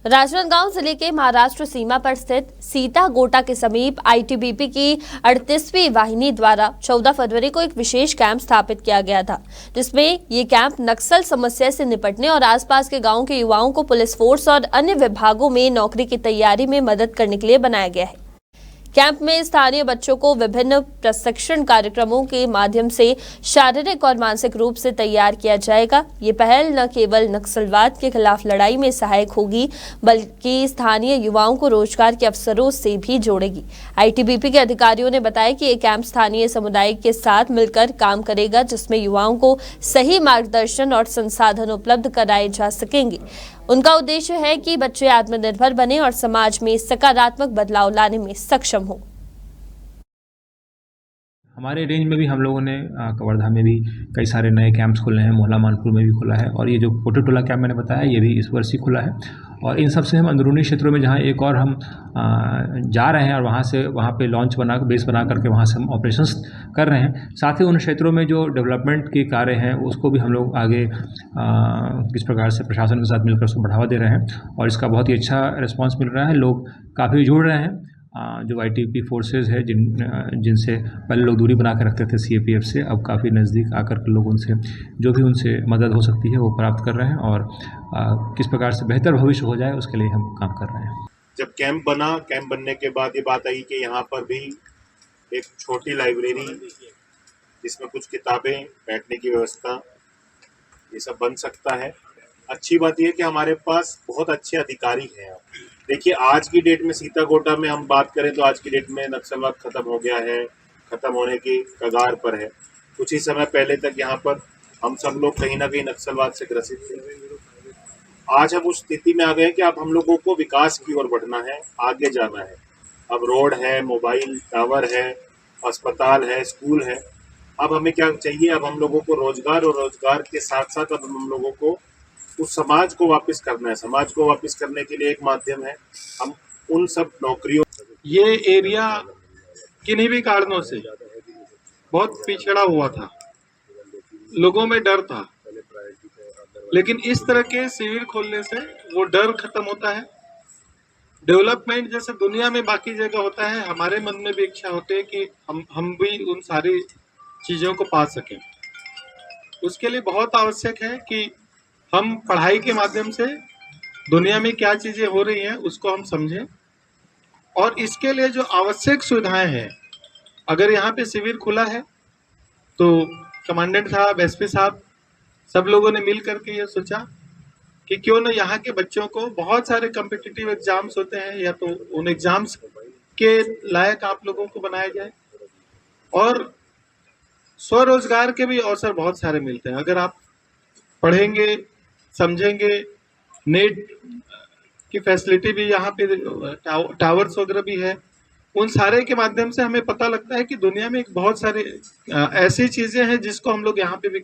राजनांदगांव जिले के महाराष्ट्र सीमा पर स्थित सीतागोटा के समीप आईटीबीपी की 38वीं वाहिनी द्वारा 14 फरवरी को एक विशेष कैंप स्थापित किया गया था, जिसमें ये कैंप नक्सल समस्या से निपटने और आसपास के गांवों के युवाओं को पुलिस फोर्स और अन्य विभागों में नौकरी की तैयारी में मदद करने के लिए बनाया गया है। कैंप में स्थानीय बच्चों को विभिन्न प्रशिक्षण कार्यक्रमों के माध्यम से शारीरिक और मानसिक रूप से तैयार किया जाएगा। ये पहल न केवल नक्सलवाद के खिलाफ लड़ाई में सहायक होगी, बल्कि स्थानीय युवाओं को रोजगार के अवसरों से भी जोड़ेगी। आईटीबीपी के अधिकारियों ने बताया कि ये कैंप स्थानीय समुदाय के साथ मिलकर काम करेगा, जिसमें युवाओं को सही मार्गदर्शन और संसाधन उपलब्ध कराए जा सकेंगे। उनका उद्देश्य है कि बच्चे आत्मनिर्भर बने और समाज में सकारात्मक बदलाव लाने में सक्षम हो। हमारे रेंज में भी हम लोगों ने कवर्धा में भी कई सारे नए कैंप्स खुले हैं, मोहल्ला मानपुर में भी खुला है और ये जो पोटे टोला कैंप मैंने बताया ये भी इस वर्ष ही खुला है। और इन सब से हम अंदरूनी क्षेत्रों में जहाँ एक और हम जा रहे हैं और वहाँ पे बेस बना करके वहाँ से हम ऑपरेशंस कर रहे हैं। साथ ही उन क्षेत्रों में जो डेवलपमेंट के कार्य हैं उसको भी हम लोग आगे किस प्रकार से प्रशासन के साथ मिलकर उसको बढ़ावा दे रहे हैं और इसका बहुत ही अच्छा रिस्पॉन्स मिल रहा है। लोग काफ़ी जुड़ रहे हैं। जो आईटीबीपी फोर्सेस है जिनसे पहले लोग दूरी बना कर रखते थे सीएपीएफ से, अब काफ़ी नज़दीक आकर के लोग उनसे जो भी उनसे मदद हो सकती है वो प्राप्त कर रहे हैं और किस प्रकार से बेहतर भविष्य हो जाए उसके लिए हम काम कर रहे हैं। जब कैंप बनने के बाद ये बात आई कि यहाँ पर भी एक छोटी लाइब्रेरी जिसमें कुछ किताबें, बैठने की व्यवस्था, ये सब बन सकता है। अच्छी बात यह है कि हमारे पास बहुत अच्छे अधिकारी हैं। देखिए, आज की डेट में सीतागोटा में हम बात करें तो आज की डेट में नक्सलवाद खत्म हो गया है, खत्म होने की कगार पर है। कुछ ही समय पहले तक यहाँ पर हम सब लोग कहीं ना कहीं नक्सलवाद से ग्रसित थे। आज हम उस स्थिति में आ गए कि अब हम लोगों को विकास की ओर बढ़ना है, आगे जाना है। अब रोड है, मोबाइल टावर है, अस्पताल है, स्कूल है। अब हमें क्या चाहिए? अब हम लोगों को रोजगार, और रोजगार के साथ साथ अब हम लोगों को उस समाज को वापस करना है। समाज को वापस करने के लिए एक माध्यम है हम उन सब नौकरियों। ये एरिया किन्हीं भी कारणों से बहुत पिछड़ा हुआ था, लोगों में डर था, लेकिन इस तरह के शिविर खोलने से वो डर खत्म होता है। डेवलपमेंट जैसे दुनिया में बाकी जगह होता है, हमारे मन में भी इच्छा होती है कि हम भी उन सारी चीज़ों को पा सकें। उसके लिए बहुत आवश्यक है कि हम पढ़ाई के माध्यम से दुनिया में क्या चीज़ें हो रही हैं उसको हम समझें और इसके लिए जो आवश्यक सुविधाएं हैं, अगर यहाँ पे शिविर खुला है तो कमांडेंट साहब, एसपी साहब, सब लोगों ने मिल करके ये सोचा कि क्यों न यहाँ के बच्चों को, बहुत सारे कॉम्पिटिटिव एग्जाम्स होते हैं, या तो उन एग्जाम्स के लायक आप लोगों को बनाया जाए और स्वरोजगार के भी अवसर बहुत सारे मिलते हैं। अगर आप पढ़ेंगे, समझेंगे, नेट की फैसिलिटी भी यहाँ पे, टावर्स वगैरह भी है, उन सारे के माध्यम से हमें पता लगता है कि दुनिया में बहुत सारी ऐसी चीज़ें हैं जिसको हम लोग यहाँ पे भी